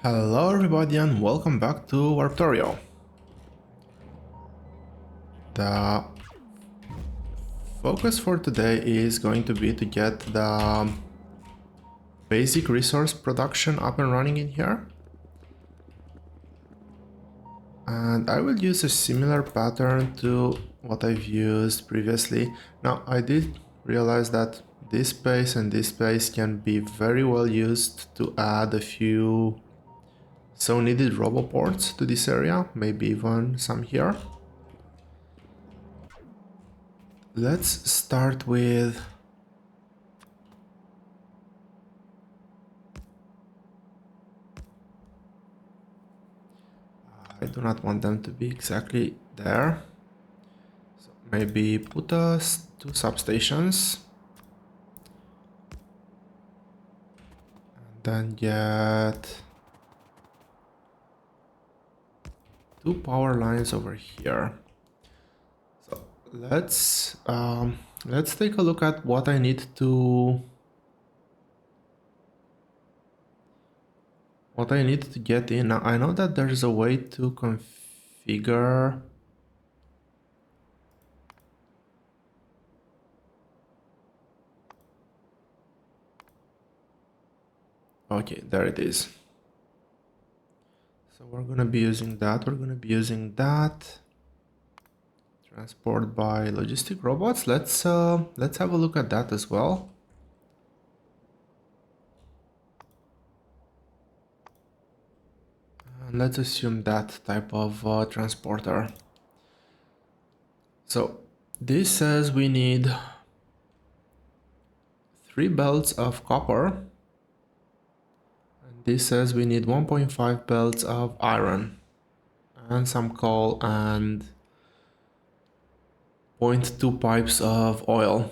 Hello everybody and welcome back to Warptorio. The focus for today is going to be to get the basic resource production up and running in here. And I will use a similar pattern to what I've used previously. Now I did realize that this space and this space can be very well used to add a few so needed roboports to this area, maybe even some here. Let's start with I do not want them to be exactly there. So maybe put us two substations. And then get two power lines over here. So let's take a look at what I need to get in. Now I know that there's a way to configure okay, there it is. So we're gonna be using that. Transport by logistic robots. Let's have a look at that as well. And let's assume that type of transporter. So this says we need 3 belts of copper. And this says we need 1.5 belts of iron. And some coal and 0.2 pipes of oil.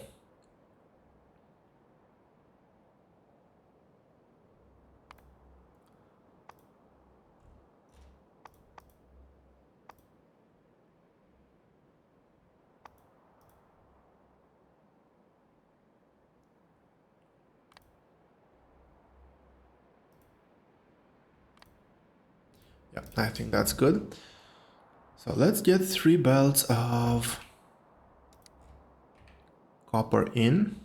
Yeah, I think that's good. So let's get 3 belts of copper in.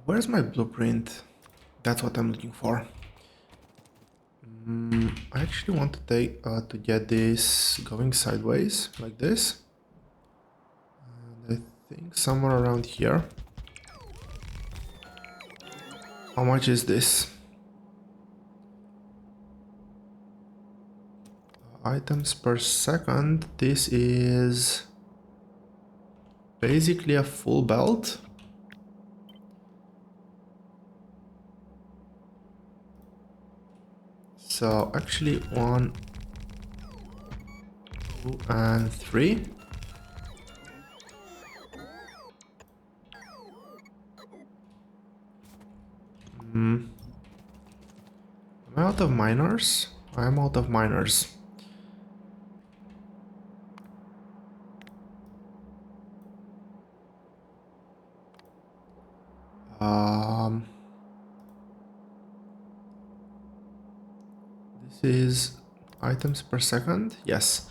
Where's my blueprint? That's what I'm looking for. I actually want to take to get this going sideways like this. And I think somewhere around here. How much is this? Items per second. This is basically a full belt. So actually 1, 2, and 3. Am I out of miners? I am out of miners. This is items per second. Yes.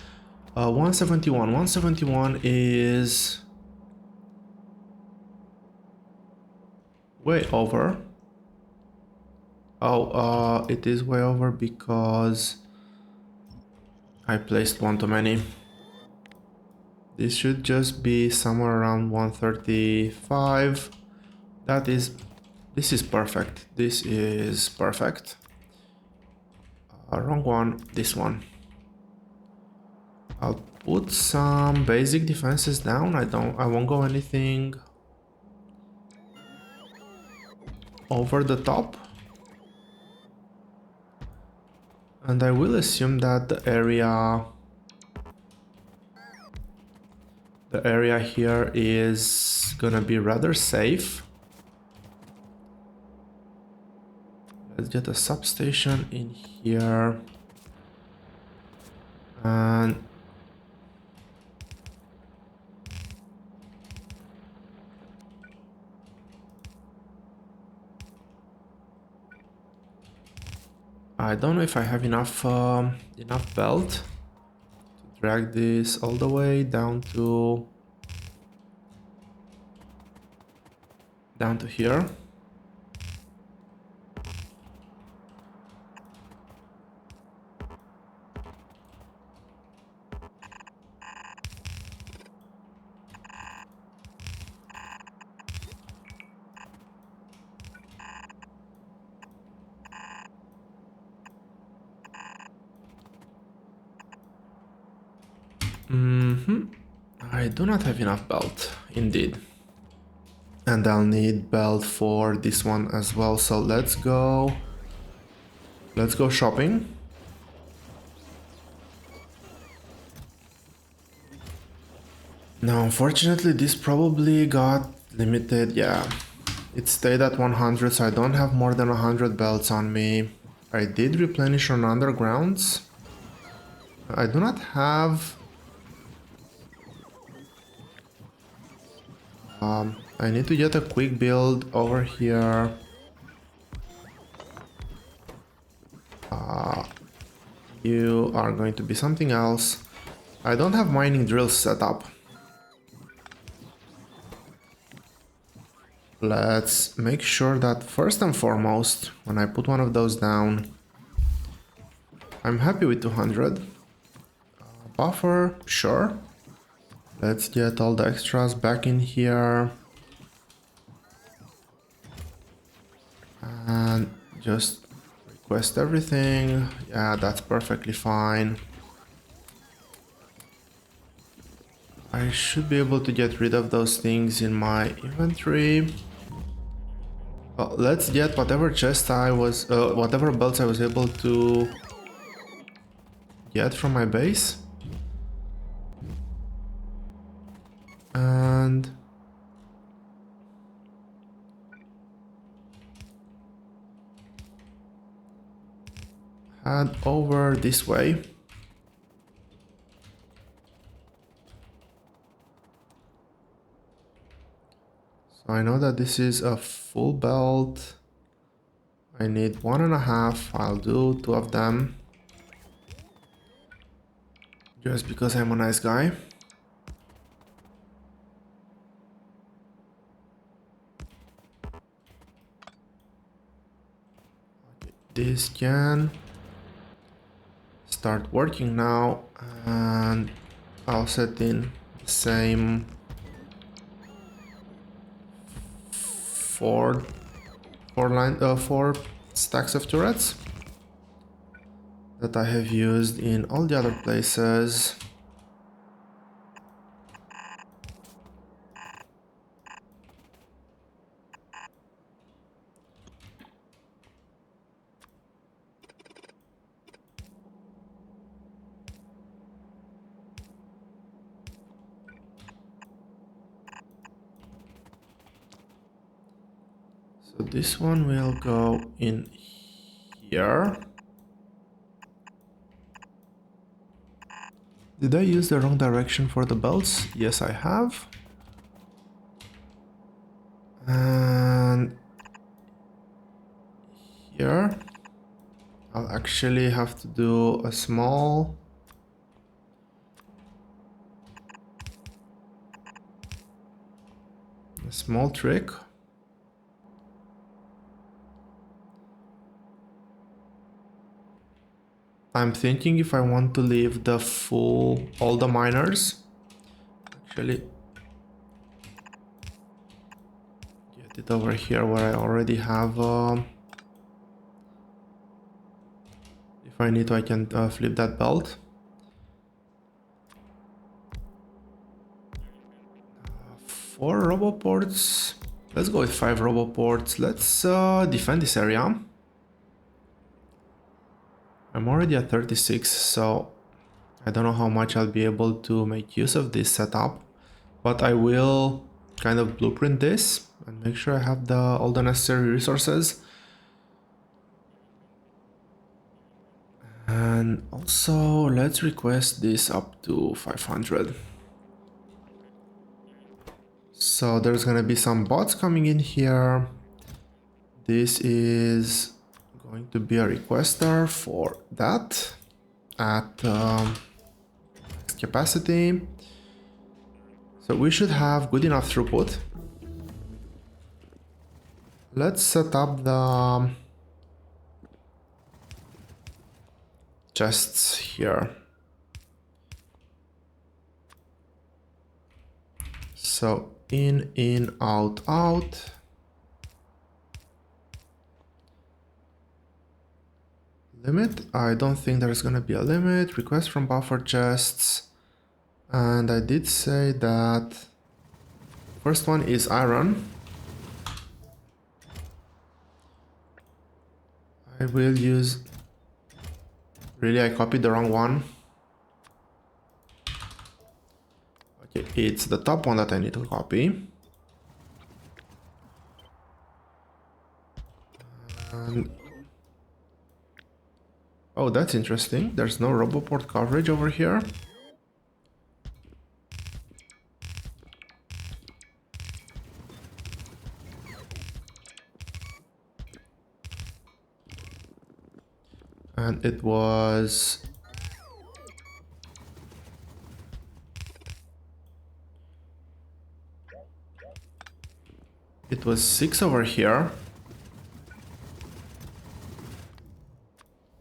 171. 171 is way over. Oh, it is way over because I placed one too many. This should just be somewhere around 135. This is perfect. This is perfect. Wrong one, this one. I'll put some basic defenses down. I won't go anything over the top. And I will assume that the area here is gonna be rather safe. Let's get a substation in here. And I don't know if I have enough belt to drag this all the way down to here. I do not have enough belt, indeed. And I'll need belt for this one as well, so let's go shopping. Now unfortunately this probably got limited. Yeah, it stayed at 100, so I don't have more than 100 belts on me. I did replenish on undergrounds. I do not have... I need to get a quick build over here. You are going to be something else. I don't have mining drills set up. Let's make sure that first and foremost, when I put one of those down, I'm happy with 200. Buffer, sure. Let's get all the extras back in here. And just request everything. Yeah, that's perfectly fine. I should be able to get rid of those things in my inventory. Well, let's get whatever whatever belts I was able to get from my base. And head over this way. So I know that this is a full belt. I need 1.5. I'll do 2 of them. Just because I'm a nice guy. Okay, this can start working now, and I'll set in the same four stacks of turrets that I have used in all the other places. So this one will go in here. Did I use the wrong direction for the belts? Yes, I have. And here, I'll actually have to do a small trick. I'm thinking if I want to leave the all the miners, actually get it over here where I already have, if I need to I can flip that belt. Four roboports, let's go with 5 roboports. Let's defend this area. I'm already at 36, so I don't know how much I'll be able to make use of this setup, but I will kind of blueprint this and make sure I have all the necessary resources. And also let's request this up to 500. So there's gonna be some bots coming in here. This is going to be a requester for that at capacity. So we should have good enough throughput. Let's set up the chests here. So in, out, out. Limit? I don't think there's gonna be a limit. Request from buffer chests. And I did say that first one is iron. I will use... Really, I copied the wrong one. Okay, it's the top one that I need to copy. And... Oh, that's interesting. There's no RoboPort coverage over here. And it was... It was 6 over here.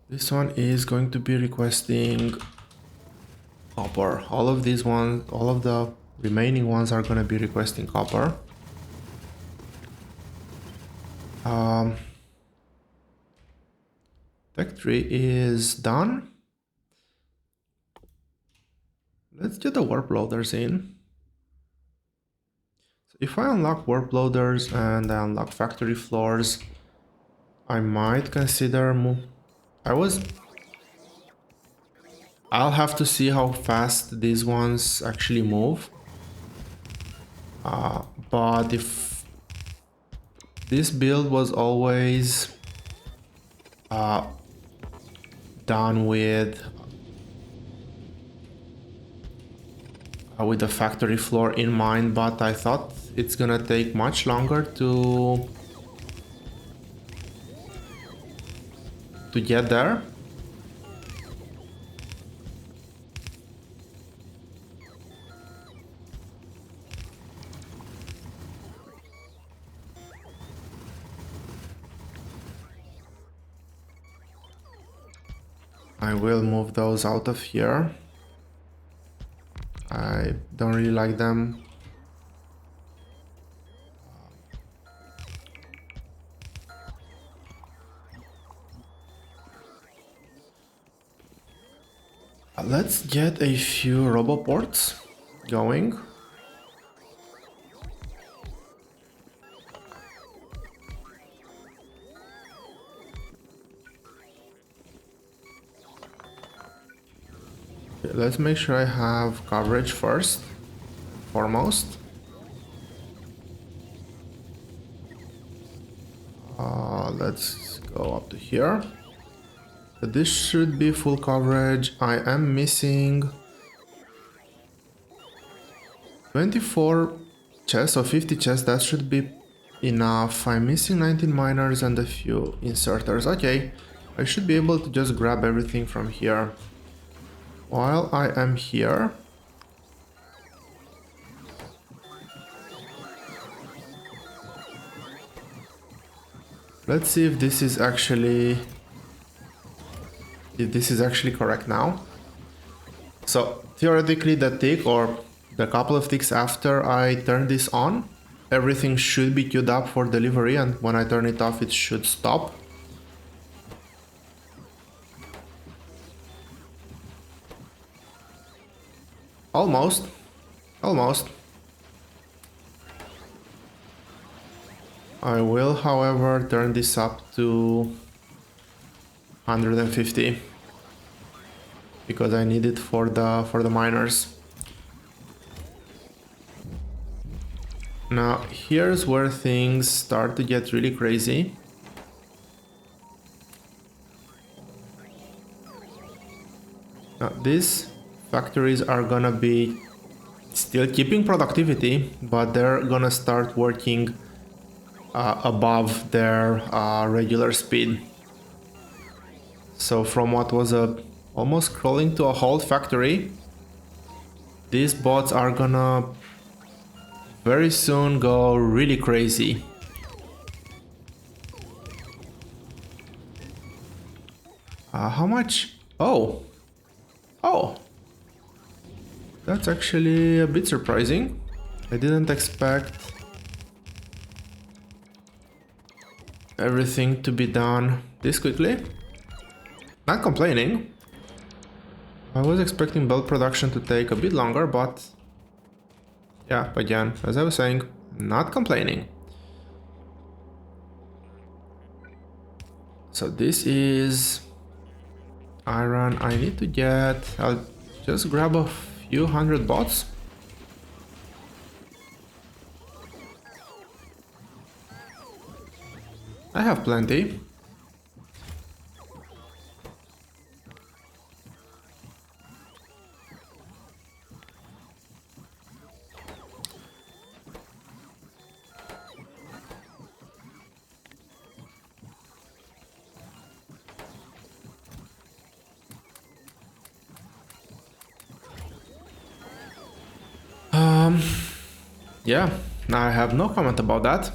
This one is going to be requesting copper. All of these ones, all of the remaining ones are going to be requesting copper. Tech 3 is done. Let's get the warp loaders in. So if I unlock warp loaders and I unlock factory floors, I might consider I'll have to see how fast these ones actually move. But if this build was always done with the factory floor in mind, but I thought it's gonna take much longer to get there. I will move those out of here. I don't really like them. Let's get a few RoboPorts going. Okay, let's make sure I have coverage first, foremost. Let's go up to here. So this should be full coverage. I am missing 24 chests or 50 chests. That should be enough. I'm missing 19 miners and a few inserters. Okay, I should be able to just grab everything from here. While I am here, let's see if this is actually correct now. So theoretically the tick or the couple of ticks after I turn this on, everything should be queued up for delivery, and when I turn it off it should stop. Almost. I will, however, turn this up to 150 because I need it for the miners. Now here's where things start to get really crazy. Now these factories are gonna be still keeping productivity, but they're gonna start working above their regular speed. So from what was a almost crawling to a halt factory, these bots are gonna very soon go really crazy. How much? Oh, oh, that's actually a bit surprising. I didn't expect everything to be done this quickly. Not complaining. I was expecting build production to take a bit longer, but yeah, again, as I was saying, not complaining. So this is iron. I need to get... I'll just grab a few hundred bots. I have plenty. Yeah, I have no comment about that.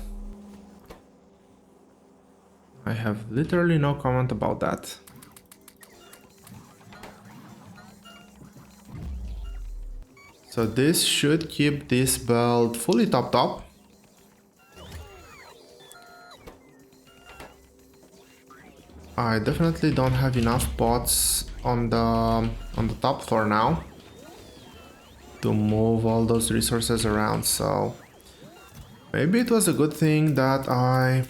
I have literally no comment about that. So this should keep this build fully topped up. I definitely don't have enough bots on the top floor now to move all those resources around, so maybe it was a good thing that I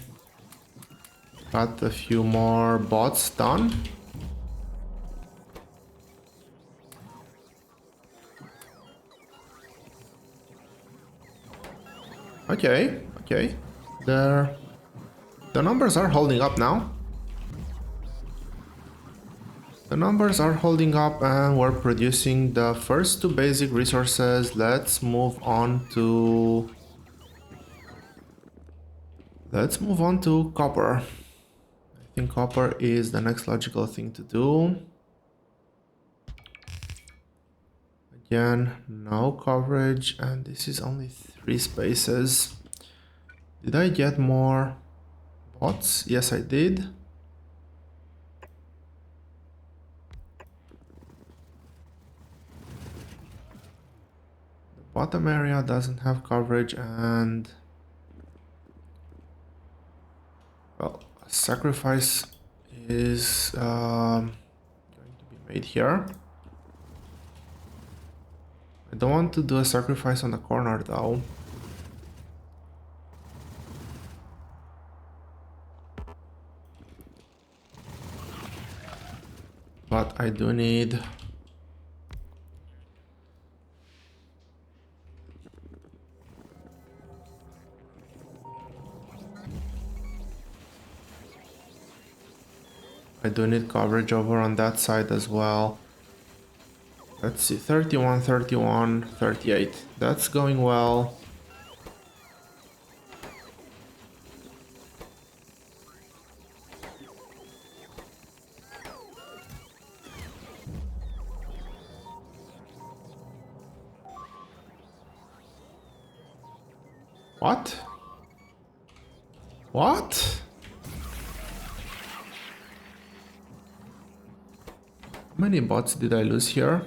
got a few more bots done. Okay, okay. The numbers are holding up now. The numbers are holding up and we're producing the first two basic resources. Let's move on to copper. I think copper is the next logical thing to do. Again, no coverage, and this is only 3 spaces. Did I get more bots? Yes, I did. The bottom area doesn't have coverage, and well, a sacrifice is going to be made here. I don't want to do a sacrifice on the corner though. But I do need... coverage over on that side as well. Let's see, 31, 31, 38. That's going well. What? What? How many bots did I lose here?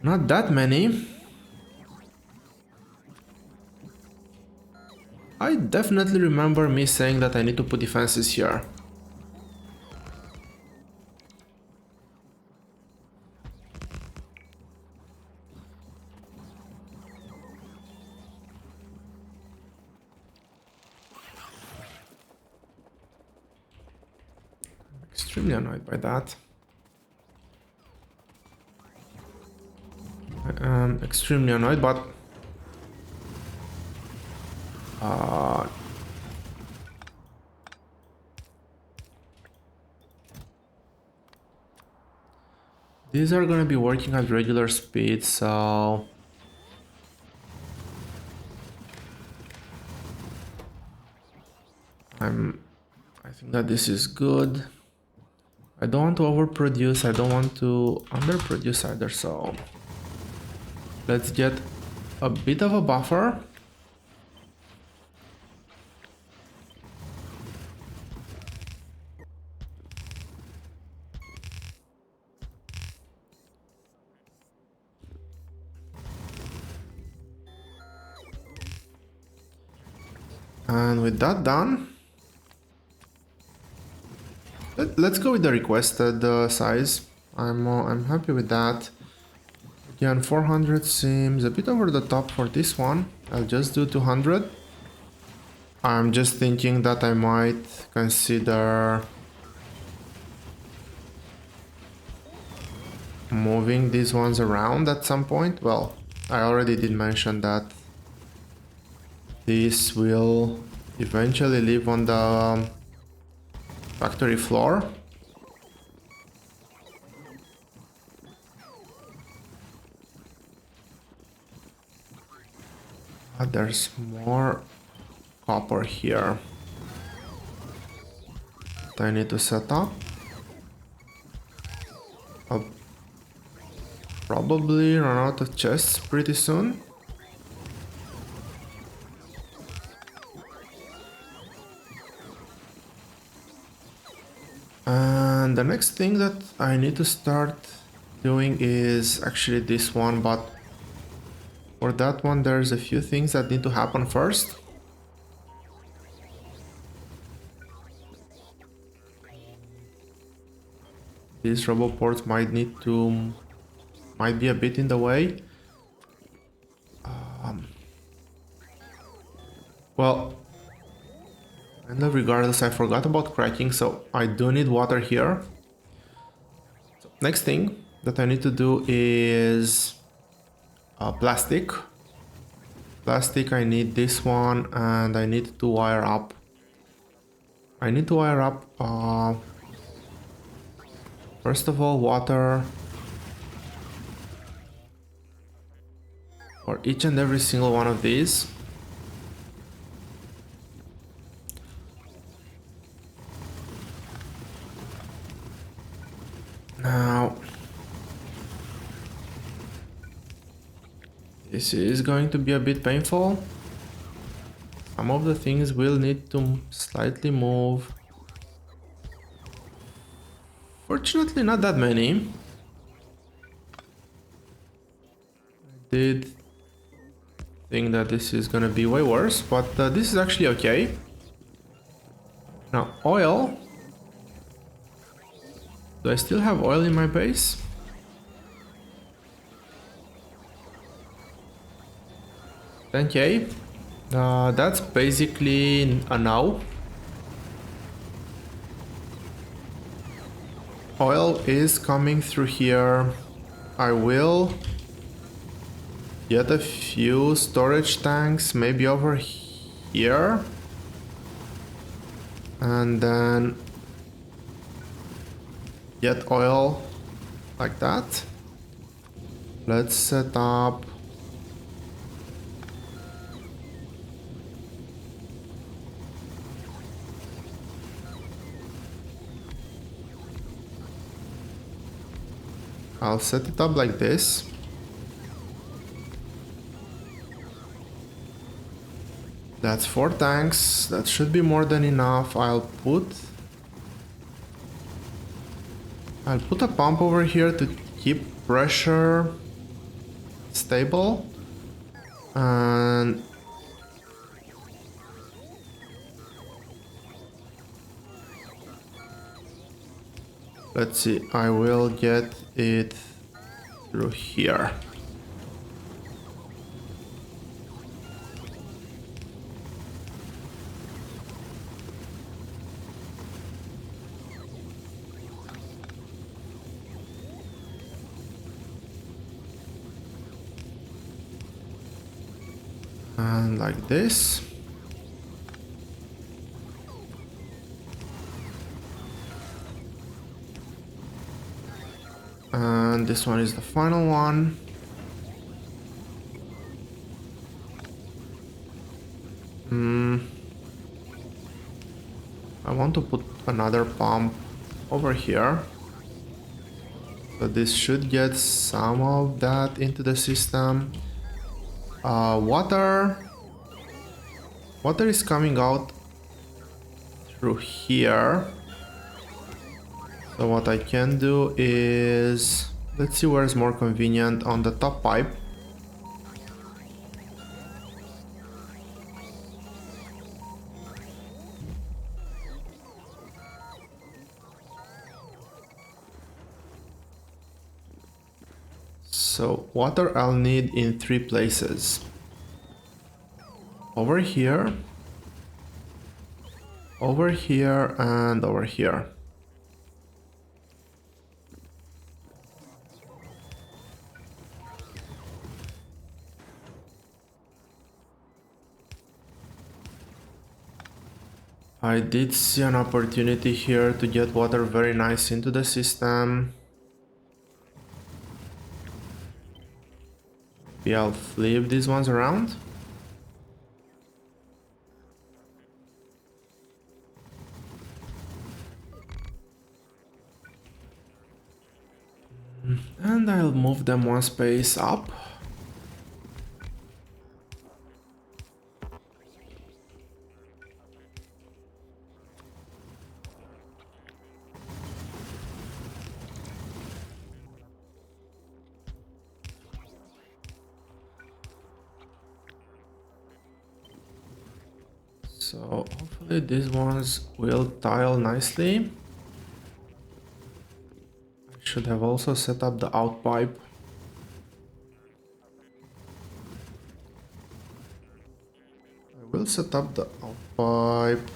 Not that many. I definitely remember me saying that I need to put defenses here. Extremely annoyed by that. I am extremely annoyed, but these are gonna be working at regular speed, so I think that this is good. I don't want to overproduce, I don't want to underproduce either, so let's get a bit of a buffer. And with that done, let's go with the requested size. I'm happy with that. Again, 400 seems a bit over the top for this one. I'll just do 200. I'm just thinking that I might consider moving these ones around at some point. Well, I already did mention that this will eventually live on the factory floor. But there's more copper here that I need to set up. I'll probably run out of chests pretty soon. And the next thing that I need to start doing is actually this one, but for that one there's a few things that need to happen first. These roboports might be a bit in the way. Well, and regardless, I forgot about cracking, so I do need water here. So next thing that I need to do is plastic. Plastic, I need this one, and I need to wire up. I need to wire up, first of all, water for each and every single one of these. Now, this is going to be a bit painful. Some of the things will need to slightly move. Fortunately, not that many. I did think that this is gonna be way worse, but this is actually okay. Now, oil. Do I still have oil in my base? Okay. That's basically a no. Oil is coming through here. I will get a few storage tanks, maybe over here. And then get oil like that. Let's set up I'll set it up like this. That's 4 tanks. That should be more than enough. I'll put a pump over here to keep pressure stable. And let's see, I will get it through here. And like this. And this one is the final one. I want to put another pump over here. So this should get some of that into the system. Water is coming out through here. So what I can do is, let's see where is more convenient on the top pipe. So water I'll need in 3 places. Over here, and over here. I did see an opportunity here to get water very nice into the system. Maybe I'll flip these ones around. And I'll move them one space up. So hopefully these ones will tile nicely. I should have also set up the out pipe. I will set up the out pipe.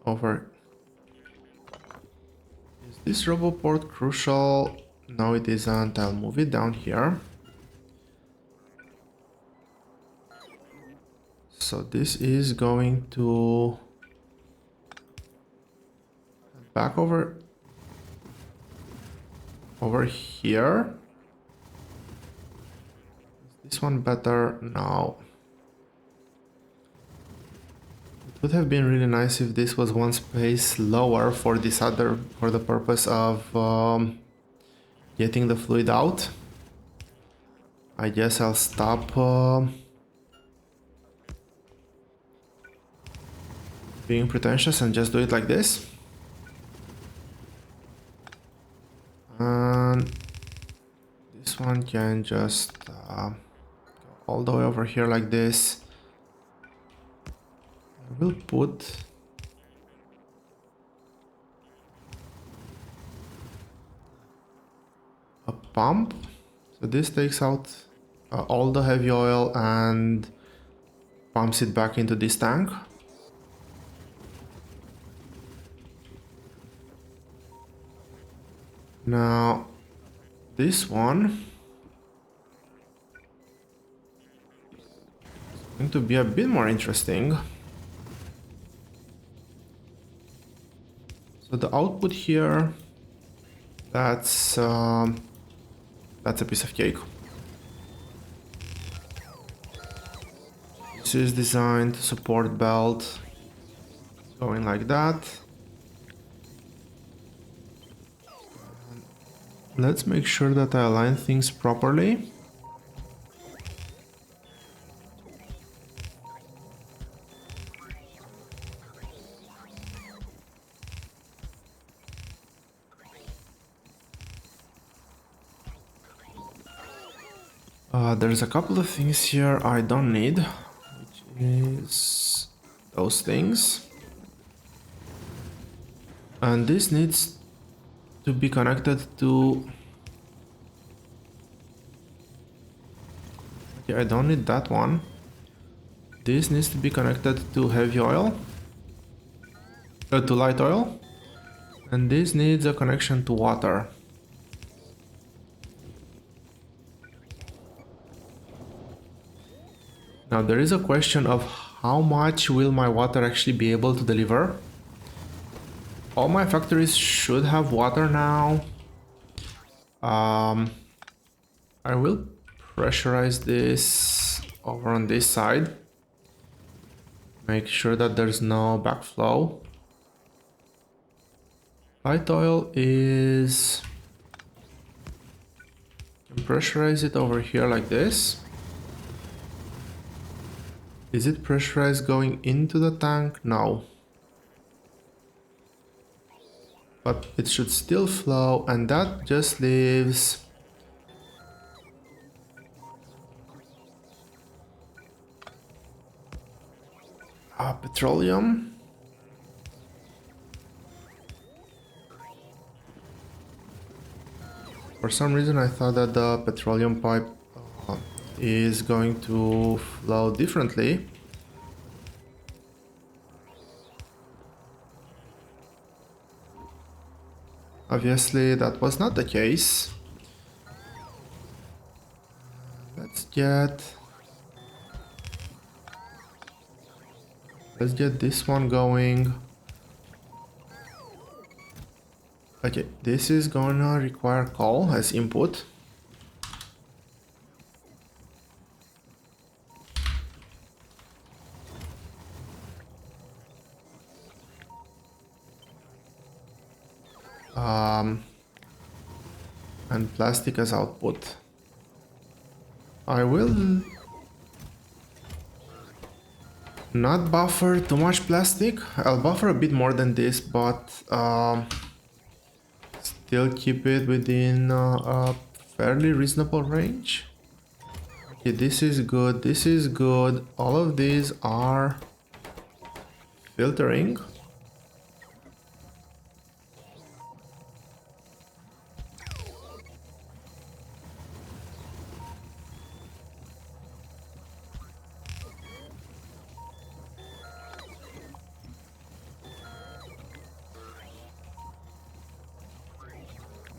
Over. Is this roboport crucial? No, it isn't. I'll move it down here. So this is going to back over here. Is this one better? No. It would have been really nice if this was one space lower for this other, for the purpose of getting the fluid out. I guess I'll stop being pretentious and just do it like this. And this one can just go all the way over here like this. I will put a pump. So this takes out all the heavy oil and pumps it back into this tank. Now this one is going to be a bit more interesting. So the output here, that's a piece of cake. This is designed to support belt, going like that. Let's make sure that I align things properly. There's a couple of things here I don't need, which is those things. And this needs to be connected to... Okay, I don't need that one. This needs to be connected to heavy oil, to light oil. And this needs a connection to water. Now there is a question of how much will my water actually be able to deliver. All my factories should have water now. Um, I will pressurize this over on this side. Make sure that there's no backflow. Light oil is... pressurize it over here like this. Is it pressurized going into the tank? No. But it should still flow, and that just leaves petroleum. For some reason I thought that the petroleum pipe is going to flow differently. Obviously that was not the case. Let's get this one going. Okay, this is gonna require coal as input. And plastic as output. I will not buffer too much plastic. I'll buffer a bit more than this, but still keep it within a fairly reasonable range. Okay, this is good. This is good. All of these are filtering.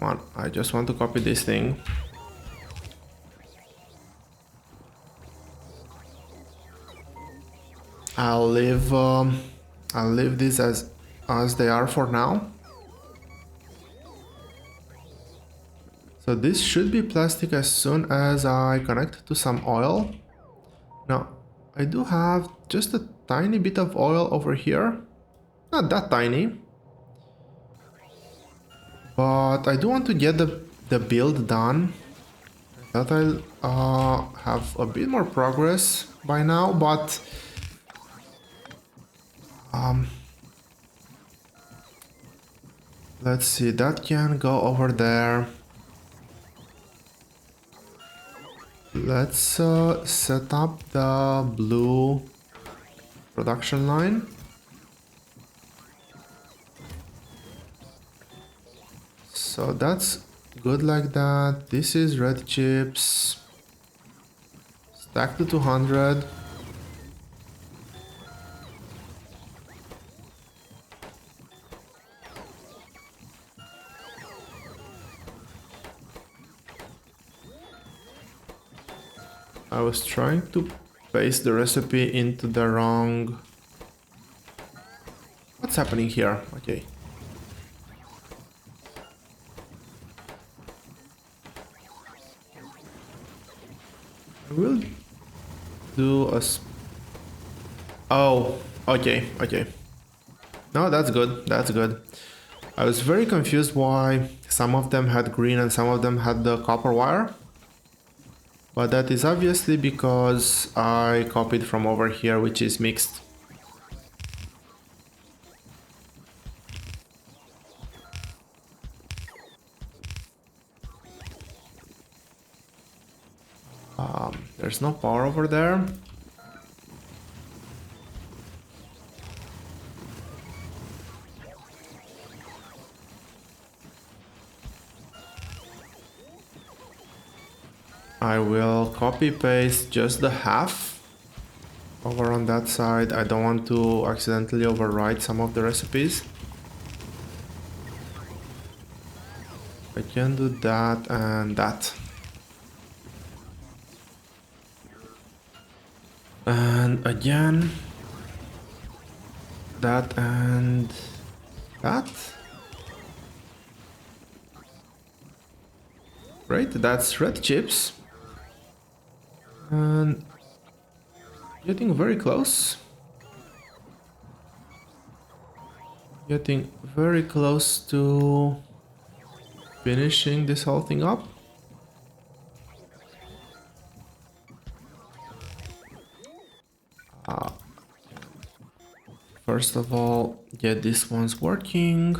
Come on, I just want to copy this thing. I'll leave these as they are for now. So this should be plastic as soon as I connect to some oil. Now, I do have just a tiny bit of oil over here. Not that tiny. But I do want to get the build done. I thought I'll have a bit more progress by now, but let's see, that can go over there. Let's set up the blue production line. So that's good like that. This is red chips. Stack to 200. I was trying to paste the recipe into the wrong... What's happening here? Okay. I will do a... Oh, okay, okay. No, that's good, that's good. I was very confused why some of them had green and some of them had the copper wire. But that is obviously because I copied from over here, which is mixed. There's no power over there. I will copy paste just the half over on that side. I don't want to accidentally overwrite some of the recipes. I can do that and that. And again, that and that. Great, that's red chips. And getting very close. Getting very close to finishing this whole thing up. First of all, get this one's working.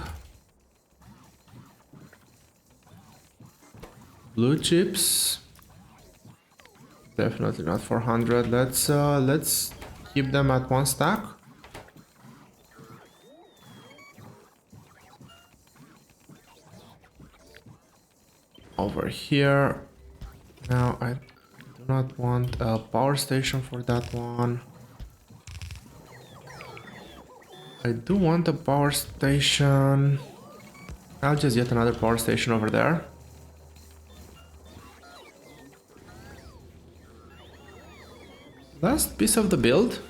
Blue chips. Definitely not 400. Let's keep them at one stack. Over here. Now I do not want a power station for that one. I do want a power station. I'll just get another power station over there. Last piece of the build.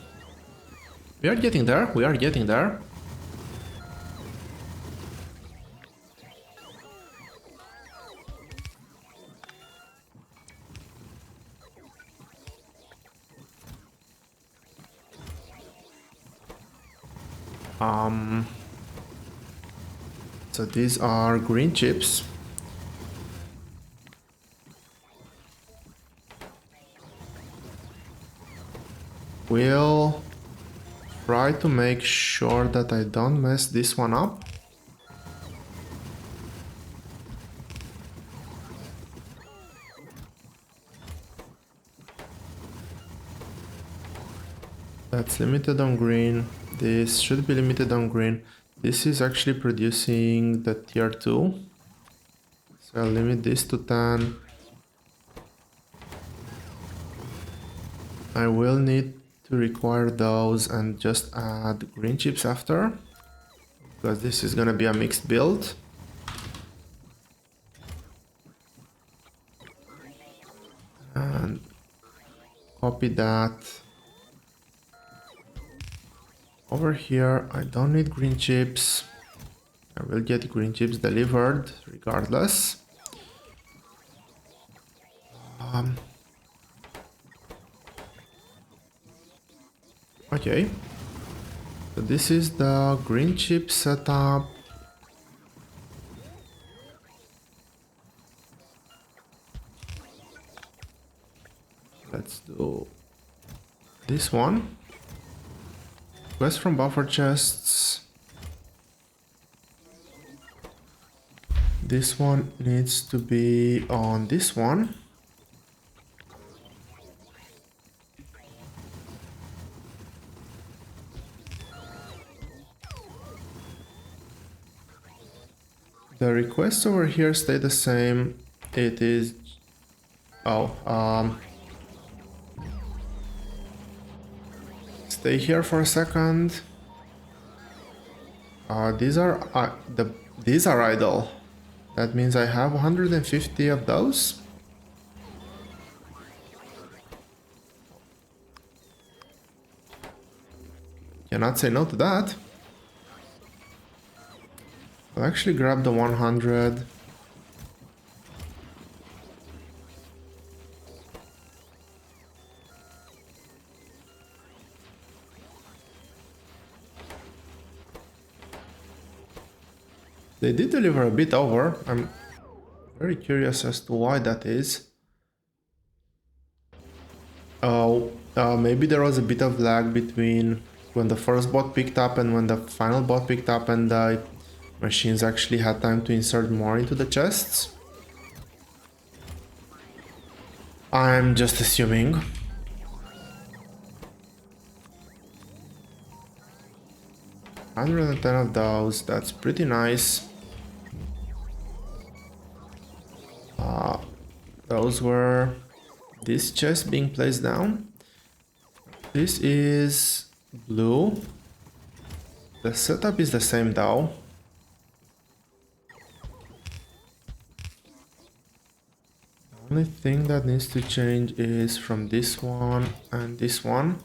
We are getting there. We are getting there. So these are green chips. We'll try to make sure that I don't mess this one up. That's limited on green. This should be limited on green. This is actually producing the tier 2. So I'll limit this to 10. I will need to require those and just add green chips after, because this is gonna be a mixed build. And copy that. Over here, I don't need green chips. I will get green chips delivered regardless. Okay. So this is the green chip setup. Let's do this one. Quest from buffer chests. This one needs to be on this one. The requests over here stay the same. It is... stay here for a second. These are idle. That means I have 150 of those. Cannot say no to that. I'll actually grab the 100. They did deliver a bit over. I'm very curious as to why that is. Maybe there was a bit of lag between when the first bot picked up and when the final bot picked up, and the machines actually had time to insert more into the chests. I'm just assuming. $110 of those, that's pretty nice. Those were this chest being placed down. This is blue. The setup is the same though. The only thing that needs to change is from this one and this one.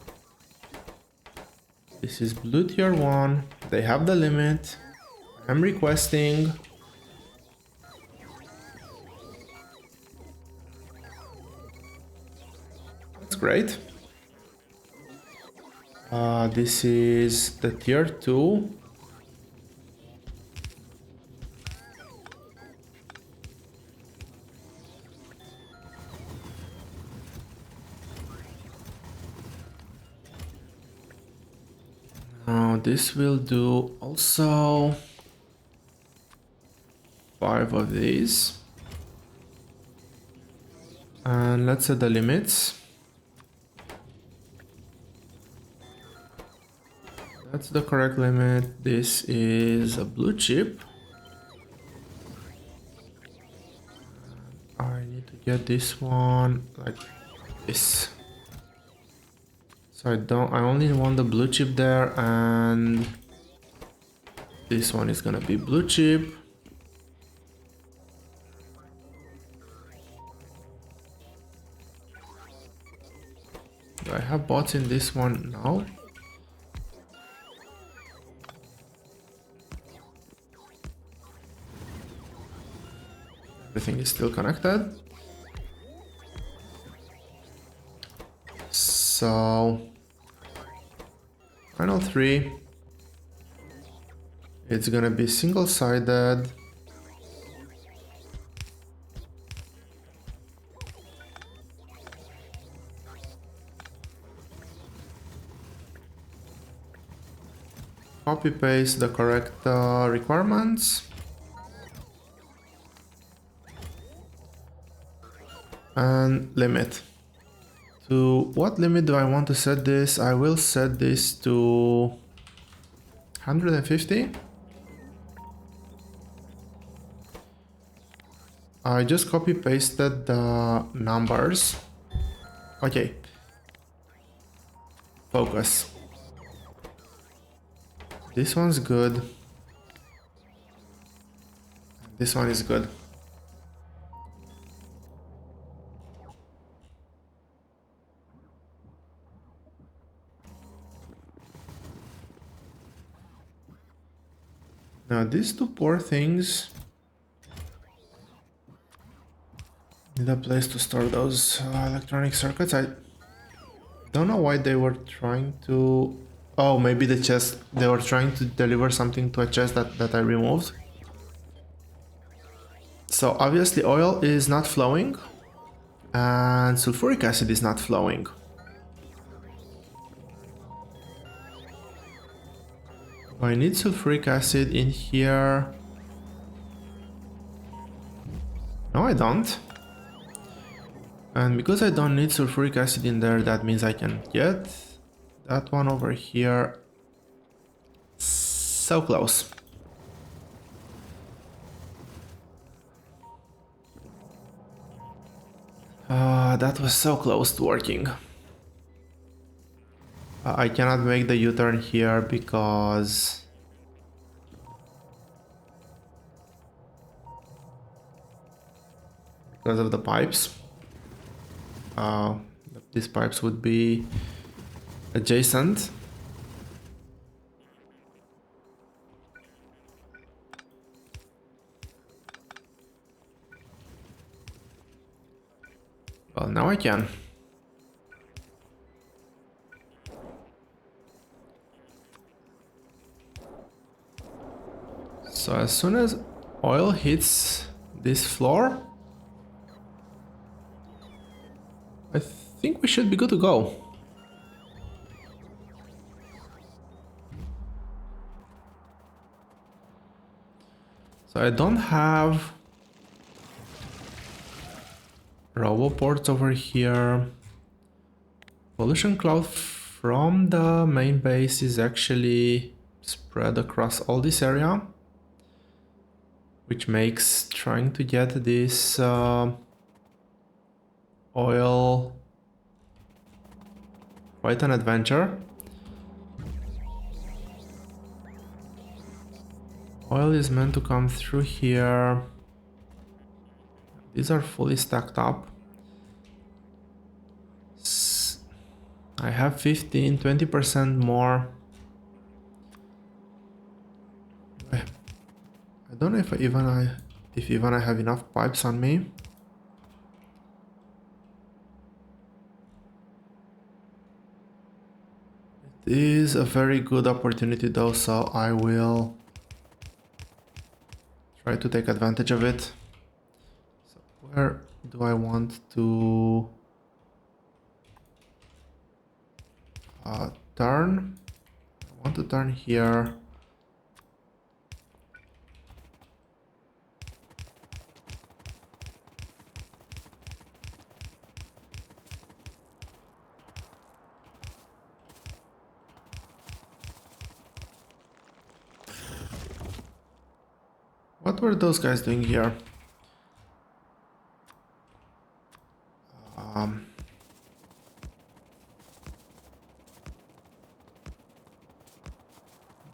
This is blue tier 1. They have the limit. I'm requesting. great. This is the tier 2. Now this will do also 5 of these. And let's set the limits. That's the correct limit. This is a blue chip. I need to get this one like this. So I only want the blue chip there, and this one is gonna be blue chip. Do I have bots in this one now? Everything is still connected. So final 3. It's gonna be single-sided. Copy paste the correct requirements. And limit. To what limit do I want to set this? I will set this to 150. I just copy pasted the numbers. Okay. Focus. This one's good. This one is good. Now these two poor things need a place to store those electronic circuits. I don't know why they were trying to... Oh, maybe the chest, they were trying to deliver something to a chest that I removed. So obviously oil is not flowing and sulfuric acid is not flowing. I need sulfuric acid in here. No, I don't. And because I don't need sulfuric acid in there, that means I can get that one over here. So close. That was so close to working. I cannot make the U-turn here because of the pipes. These pipes would be adjacent. Well, now I can. So as soon as oil hits this floor, I think we should be good to go. So I don't have robo ports over here. Pollution cloud from the main base is actually spread across all this area, which makes trying to get this oil quite an adventure. Oil is meant to come through here. These are fully stacked up. I have 20% more. I don't know if even I have enough pipes on me. is a very good opportunity though, so I will try to take advantage of it. So where do I want to turn? I want to turn here. What were those guys doing here?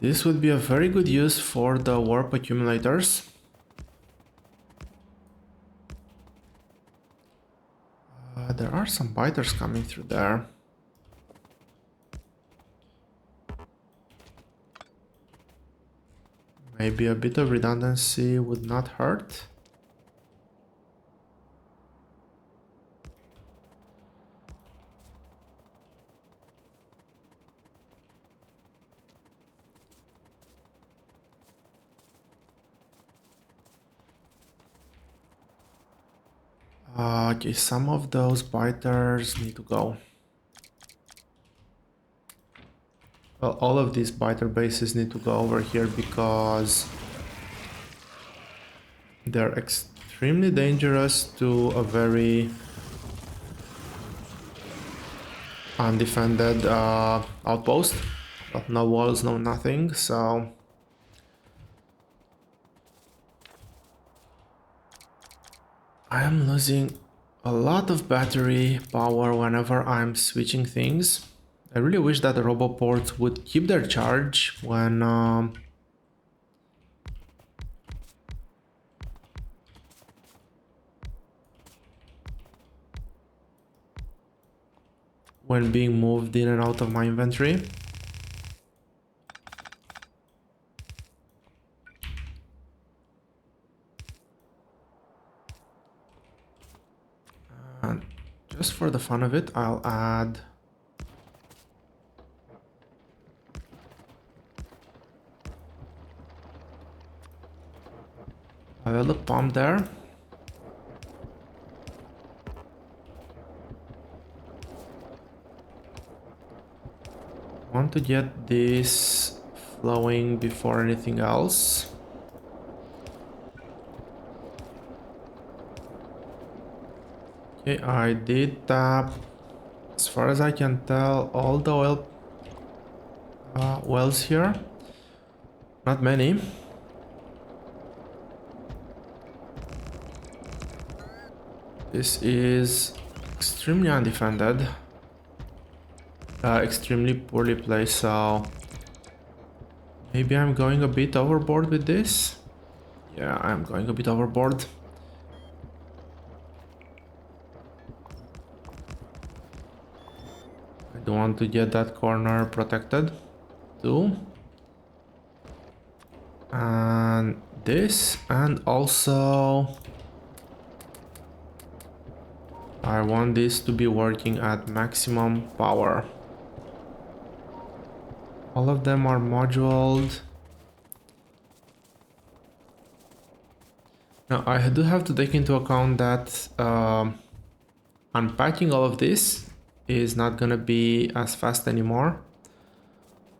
This would be a very good use for the warp accumulators. There are some biters coming through there. Maybe a bit of redundancy would not hurt. Okay, some of those biters need to go. Well, all of these biter bases need to go over here because they're extremely dangerous to a very undefended outpost. But no walls, no nothing, so I am losing a lot of battery power whenever I'm switching things. I really wish that the roboports would keep their charge when being moved in and out of my inventory. And just for the fun of it, I'll add a little pump there. Want to get this flowing before anything else. Okay, I did tap, as far as I can tell, all the oil wells here. Not many. This is extremely undefended. Extremely poorly placed, so maybe I'm going a bit overboard with this. Yeah, I'm going a bit overboard. I don't want to get that corner protected too. And this, and also I want this to be working at maximum power. All of them are moduled. Now I do have to take into account that unpacking all of this is not gonna be as fast anymore.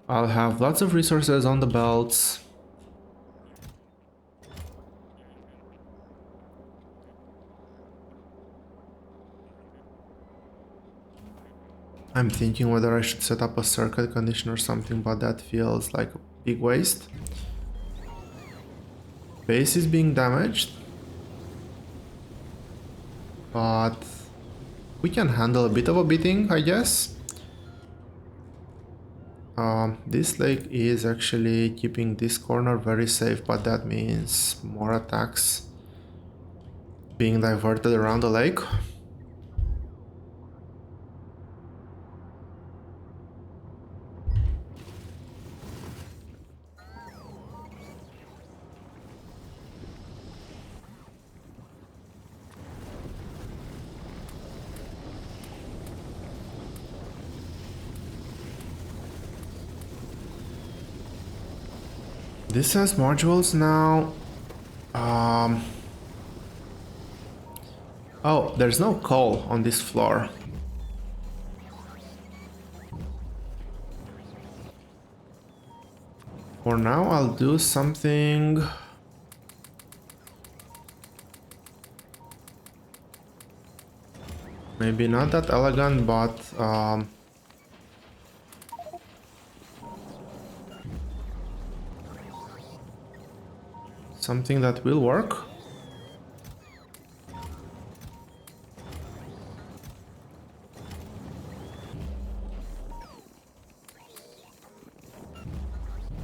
I'll have lots of resources on the belts. I'm thinking whether I should set up a circuit condition or something, but that feels like a big waste. Base is being damaged, but we can handle a bit of a beating, I guess. This lake is actually keeping this corner very safe, but that means more attacks being diverted around the lake. this has modules now. Oh, there's no coal on this floor. For now, I'll do something. Maybe not that elegant, but something that will work.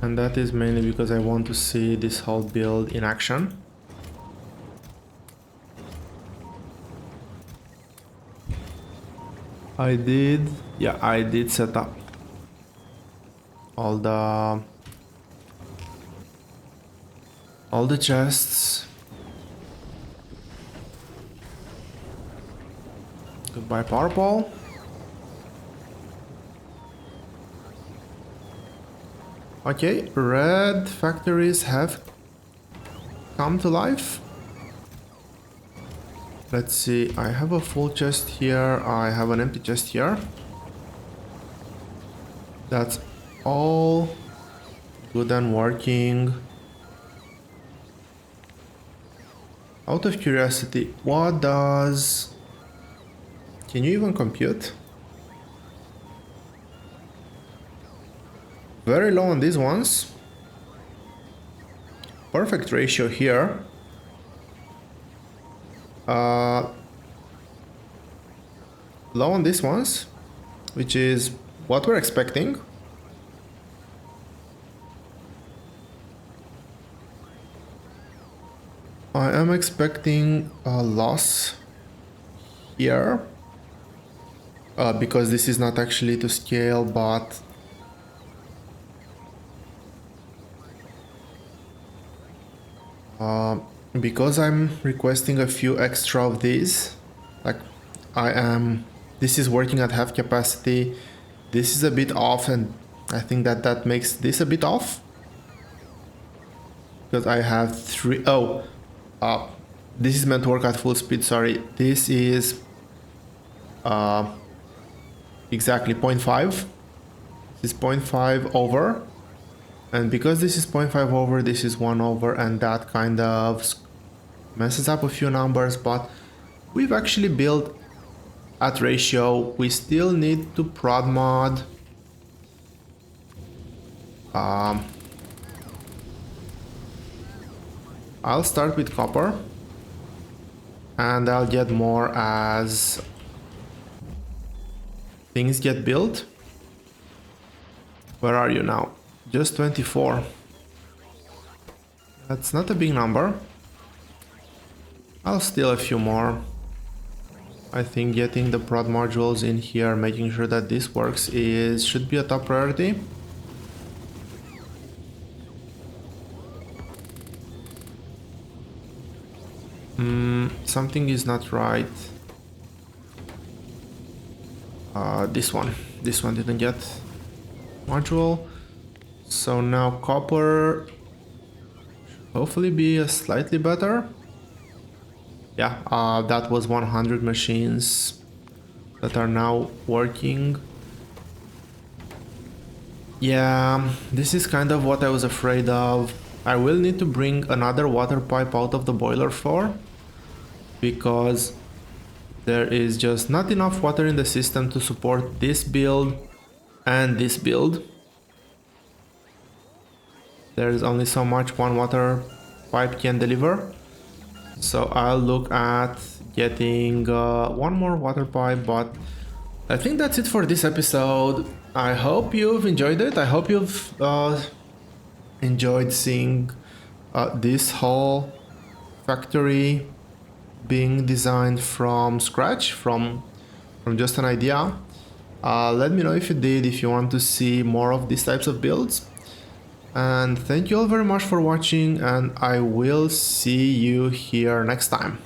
And that is mainly because I want to see this whole build in action. I did set up all the chests. Goodbye, power pole. Okay, red factories have come to life. Let's see, I have a full chest here, I have an empty chest here. That's all good and working. Out of curiosity, what does... Can you even compute? Very low on these ones. Perfect ratio here. Low on these ones, which is what we're expecting. I am expecting a loss here because this is not actually to scale, but because I'm requesting a few extra of these, like this is working at half capacity, this is a bit off, and I think that makes this a bit off. Because I have three, this is meant to work at full speed, sorry, this is exactly 0.5, this is 0.5 over. And because this is 0.5 over, this is 1 over, and that kind of messes up a few numbers, but we've actually built at ratio. We still need to prod mod. I'll start with copper, and I'll get more as things get built. Where are you now? Just 24. That's not a big number. I'll steal a few more. I think getting the prod modules in here, making sure that this works, should be a top priority. Something is not right. This one didn't get module. So now copper should hopefully be slightly better. Yeah, that was 100 machines that are now working. Yeah, this is kind of what I was afraid of. I will need to bring another water pipe out of the boiler for, because there is just not enough water in the system to support this build and this build. There's only so much one water pipe can deliver. So I'll look at getting one more water pipe, but I think that's it for this episode. I hope you've enjoyed it. I hope you've enjoyed seeing this whole factory being designed from scratch, from just an idea. Let me know if you did, if you want to see more of these types of builds. And thank you all very much for watching, and I will see you here next time.